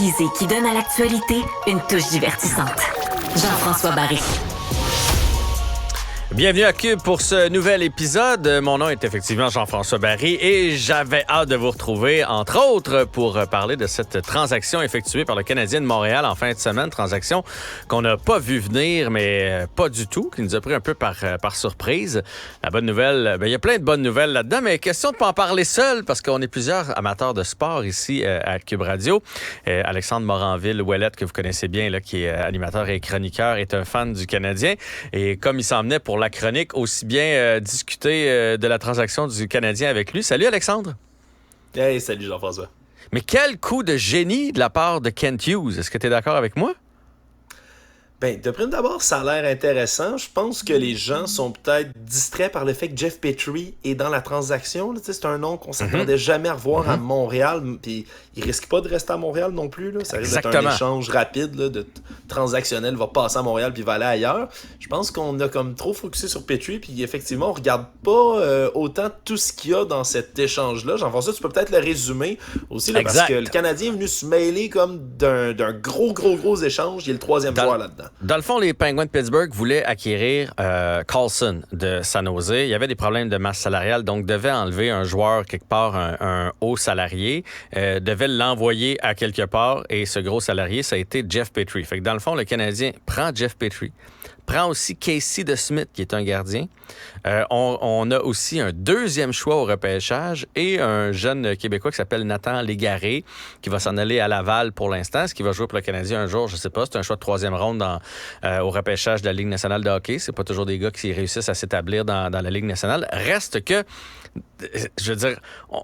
aiguisé qui donne à l'actualité une touche divertissante. Jean-François Barry. Bienvenue à Cube pour ce nouvel épisode. Mon nom est effectivement Jean-François Barry et j'avais hâte de vous retrouver, entre autres, pour parler de cette transaction effectuée par le Canadien de Montréal en fin de semaine. Transaction qu'on n'a pas vu venir, mais pas du tout, qui nous a pris un peu par surprise. La bonne nouvelle, il y a plein de bonnes nouvelles là-dedans, mais question de ne pas en parler seul parce qu'on est plusieurs amateurs de sport ici à Cube Radio. Alexandre Moranville-Ouellette, que vous connaissez bien, là, qui est animateur et chroniqueur, est un fan du Canadien. Et comme il s'en venait pour la chronique, aussi bien discuter de la transaction du Canadien avec lui. Salut Alexandre. Hey, salut Jean-François. Mais quel coup de génie de la part de Kent Hughes. Est-ce que tu es d'accord avec moi? Ben, de prime d'abord, ça a l'air intéressant. Je pense que les gens sont peut-être distraits par le fait que Jeff Petrie est dans la transaction. C'est un nom qu'on s'attendait jamais à revoir à Montréal. Puis il risque pas de rester à Montréal non plus. Là. Ça risque d'être un échange rapide là, de transactionnel. Va passer à Montréal puis va aller ailleurs. Je pense qu'on a comme trop focusé sur Petrie. Puis effectivement, on regarde pas autant tout ce qu'il y a dans cet échange-là. Jean-François, tu peux peut-être le résumer aussi. Là, parce que le Canadien est venu se mêler comme d'un gros échange. Il est le troisième joueur là-dedans. Dans le fond, les Penguins de Pittsburgh voulaient acquérir Carlson de San Jose. Il y avait des problèmes de masse salariale, donc devaient enlever un joueur quelque part, un haut salarié, devaient l'envoyer à quelque part, et ce gros salarié, ça a été Jeff Petrie. Fait que dans le fond, le Canadien prend Jeff Petrie, prend aussi Casey DeSmith, qui est un gardien. On a aussi un deuxième choix au repêchage et un jeune Québécois qui s'appelle Nathan Légaré, qui va s'en aller à Laval pour l'instant. Est-ce qu'il va jouer pour le Canadien un jour? Je ne sais pas. C'est un choix de troisième ronde au repêchage de la Ligue nationale de hockey. C'est pas toujours des gars qui réussissent à s'établir dans la Ligue nationale. Reste que, je veux dire,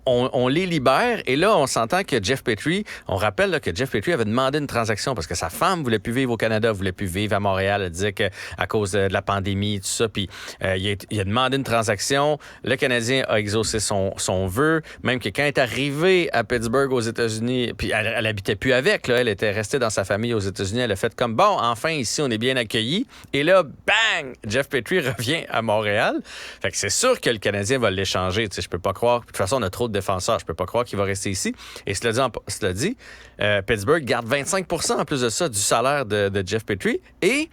on les libère et là, on s'entend que Jeff Petrie, on rappelle là, que Jeff Petrie avait demandé une transaction parce que sa femme voulait plus vivre au Canada, voulait plus vivre à Montréal. Elle disait qu'à cause de la pandémie, tout ça, puis il a demandé une transaction. Le Canadien a exaucé son vœu, même que quand elle est arrivée à Pittsburgh aux États-Unis, puis elle habitait plus avec, là, elle était restée dans sa famille aux États-Unis, elle a fait comme, bon, enfin, ici, on est bien accueillis. Et là, bang! Jeff Petrie revient à Montréal. Fait que c'est sûr que le Canadien va l'échanger. Tu sais, je peux pas croire. De toute façon, on a trop de défenseurs. Je peux pas croire qu'il va rester ici. Et cela dit, Pittsburgh garde 25% en plus de ça du salaire de Jeff Petrie. Et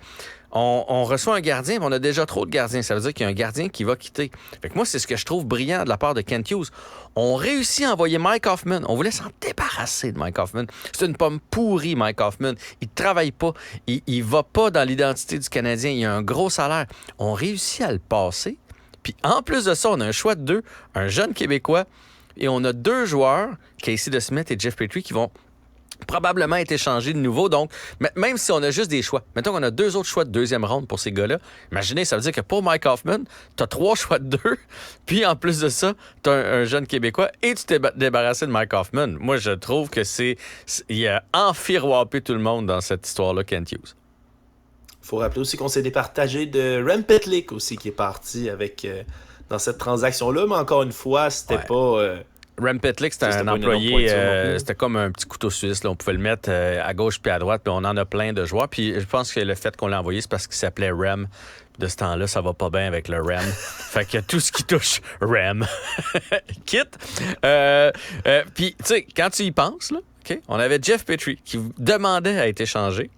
on reçoit un gardien, mais on a déjà trop de gardiens. Ça veut dire qu'il y a un gardien qui va quitter. Fait que moi, c'est ce que je trouve brillant de la part de Kent Hughes. On réussit à envoyer Mike Hoffman. On voulait s'en débarrasser de Mike Hoffman. C'est une pomme pourrie, Mike Hoffman. Il travaille pas. Il va pas dans l'identité du Canadien. Il a un gros salaire. On réussit à le passer. Puis en plus de ça, on a un choix de deux, un jeune Québécois, et on a deux joueurs, Casey DeSmith et Jeff Petrie, qui vont probablement être échangés de nouveau. Donc, même si on a juste des choix, mettons qu'on a deux autres choix de deuxième ronde pour ces gars-là, imaginez, ça veut dire que pour Mike Hoffman, tu as trois choix de deux, puis en plus de ça, tu as un jeune Québécois et tu t'es débarrassé de Mike Hoffman. Moi, je trouve que il a enfiroppé tout le monde dans cette histoire-là, Kent Hughes. Il faut rappeler aussi qu'on s'est départagé de Rem Pitlick aussi, qui est parti avec dans cette transaction-là, mais encore une fois, c'était pas... Rem Pitlick, c'était un employé, c'était comme un petit couteau suisse. Là. On pouvait le mettre à gauche puis à droite, puis on en a plein de joueurs. Puis je pense que le fait qu'on l'a envoyé, c'est parce qu'il s'appelait Rem. De ce temps-là, ça va pas bien avec le Rem. Fait que tout ce qui touche Rem quitte. Puis, tu sais, quand tu y penses, là, okay, on avait Jeff Petrie qui demandait à être échangé.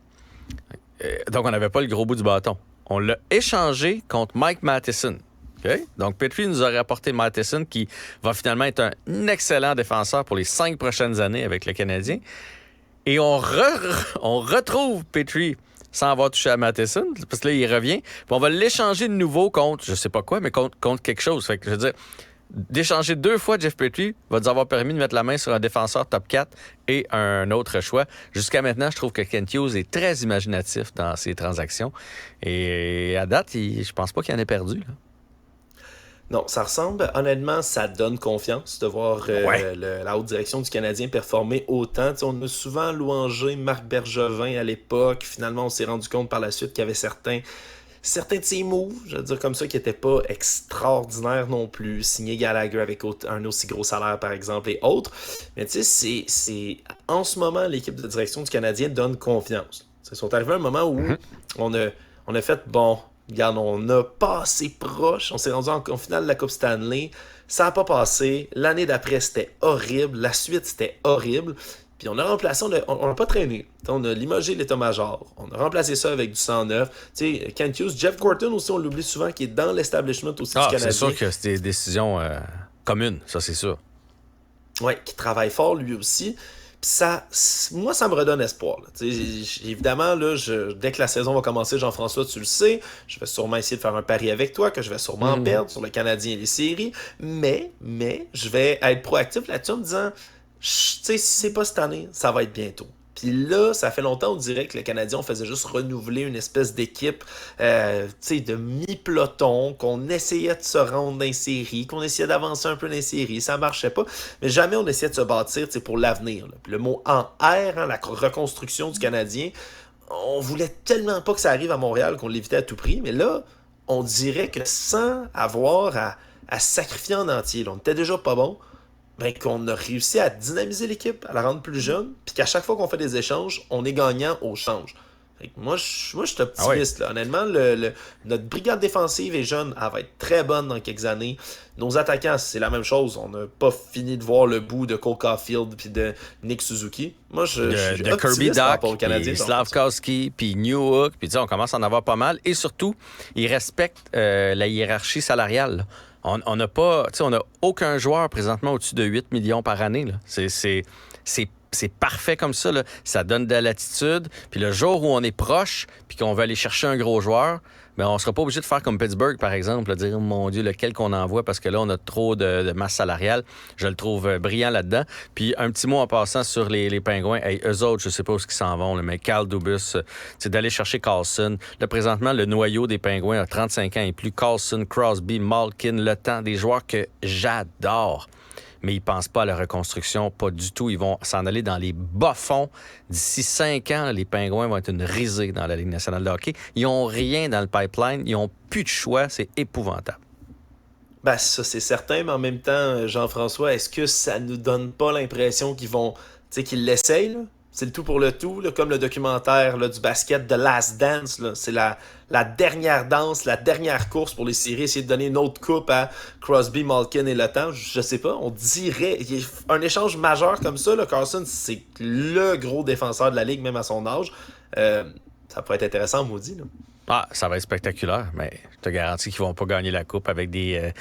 Donc, on n'avait pas le gros bout du bâton. On l'a échangé contre Mike Matheson. Okay? Donc, Petrie nous a rapporté Matheson qui va finalement être un excellent défenseur pour les 5 prochaines années avec le Canadien. Et on retrouve Petrie sans avoir touché à Matheson, parce que là, il revient. Puis on va l'échanger de nouveau contre, je sais pas quoi, mais contre quelque chose. Fait que, je veux dire, d'échanger 2 fois Jeff Petrie va nous avoir permis de mettre la main sur un défenseur top 4 et un autre choix. Jusqu'à maintenant, je trouve que Kent Hughes est très imaginatif dans ses transactions. Et à date, je pense pas qu'il en ait perdu, là. Non, ça ressemble. Honnêtement, ça donne confiance de voir la haute direction du Canadien performer autant. T'sais, on a souvent louangé Marc Bergevin à l'époque. Finalement, on s'est rendu compte par la suite qu'il y avait certains de ses moves, je veux dire comme ça, qui n'étaient pas extraordinaires non plus. Signer Gallagher avec un aussi gros salaire, par exemple, et autres. Mais tu sais, c'est en ce moment, l'équipe de direction du Canadien donne confiance. Ils sont arrivés à un moment où on a fait, bon... Regarde, on n'a pas assez proche. On s'est rendu en finale de la Coupe Stanley. Ça n'a pas passé. L'année d'après, c'était horrible. La suite, c'était horrible. Puis on a remplacé, on n'a pas traîné. On a limogé l'état-major. On a remplacé ça avec du sang neuf. Tu sais, Kent Hughes, Jeff Gorton aussi, on l'oublie souvent, qui est dans l'establishment aussi du Canadien. C'est sûr que c'est des décisions communes, ça c'est sûr. Oui, qui travaille fort lui aussi. Puis ça, moi, ça me redonne espoir. Évidemment, là, dès que la saison va commencer, Jean-François, tu le sais, je vais sûrement essayer de faire un pari avec toi, que je vais sûrement perdre sur le Canadien et les séries. Mais, je vais être proactif là-dessus en me disant, tu sais, si c'est pas cette année, ça va être bientôt. Puis là, ça fait longtemps, on dirait que le Canadien, on faisait juste renouveler une espèce d'équipe de mi-peloton, qu'on essayait de se rendre dans les séries, qu'on essayait d'avancer un peu dans les séries, ça marchait pas, mais jamais on essayait de se bâtir pour l'avenir. Là. Puis le mot en R, la reconstruction du Canadien, on voulait tellement pas que ça arrive à Montréal qu'on l'évitait à tout prix, mais là, on dirait que sans avoir à sacrifier en entier, là, on était déjà pas bon, ben, qu'on a réussi à dynamiser l'équipe, à la rendre plus jeune, puis qu'à chaque fois qu'on fait des échanges, on est gagnant au change. Fait que moi, je suis optimiste. Là. Honnêtement, notre brigade défensive est jeune, elle va être très bonne dans quelques années. Nos attaquants, c'est la même chose. On n'a pas fini de voir le bout de Cole Caulfield puis de Nick Suzuki. Moi, je suis de Kirby Dach, puis Slavkovski, puis Newhook, puis on commence à en avoir pas mal. Et surtout, ils respectent la hiérarchie salariale. Là. On n'a pas, on n'a aucun joueur présentement au-dessus de 8 millions par année. Là. C'est parfait comme ça. Là. Ça donne de la latitude. Puis le jour où on est proche puis qu'on veut aller chercher un gros joueur, ben on ne sera pas obligé de faire comme Pittsburgh, par exemple, de dire, mon Dieu, lequel qu'on envoie parce que là, on a trop de masse salariale. Je le trouve brillant là-dedans. Puis un petit mot en passant sur les Pingouins. Hey, eux autres, je ne sais pas où ils s'en vont, là, mais Kyle Dubas, c'est d'aller chercher Carlson. Là, présentement, le noyau des Pingouins a 35 ans et plus. Carlson, Crosby, Malkin, Le Temps, des joueurs que j'adore. Mais ils ne pensent pas à la reconstruction, pas du tout. Ils vont s'en aller dans les bas-fonds. D'ici 5 ans, les Pingouins vont être une risée dans la Ligue nationale de hockey. Ils n'ont rien dans le pipeline. Ils n'ont plus de choix. C'est épouvantable. Ben, ça, c'est certain. Mais en même temps, Jean-François, est-ce que ça nous donne pas l'impression qu'ils l'essayent, là? C'est le tout pour le tout, là, comme le documentaire là, du basket The Last Dance. Là. C'est la dernière danse, la dernière course pour les séries. Essayer de donner une autre coupe à Crosby, Malkin et Le Temps. Je sais pas, on dirait... Un échange majeur comme ça, là, Carlson, c'est le gros défenseur de la Ligue, même à son âge. Ça pourrait être intéressant, maudit. Là. Ah, ça va être spectaculaire, mais je te garantis qu'ils vont pas gagner la coupe avec des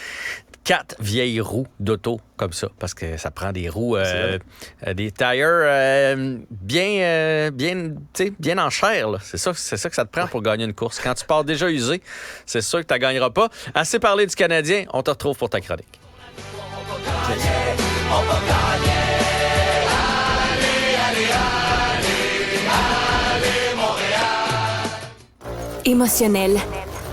4 vieilles roues d'auto comme ça, parce que ça prend des roues, des tires bien en chair. Là. C'est ça que ça te prend pour gagner une course. Quand tu pars déjà usé, c'est sûr que tu ne gagneras pas. Assez parlé du Canadien, on te retrouve pour ta chronique. On va gagner. Émotionnel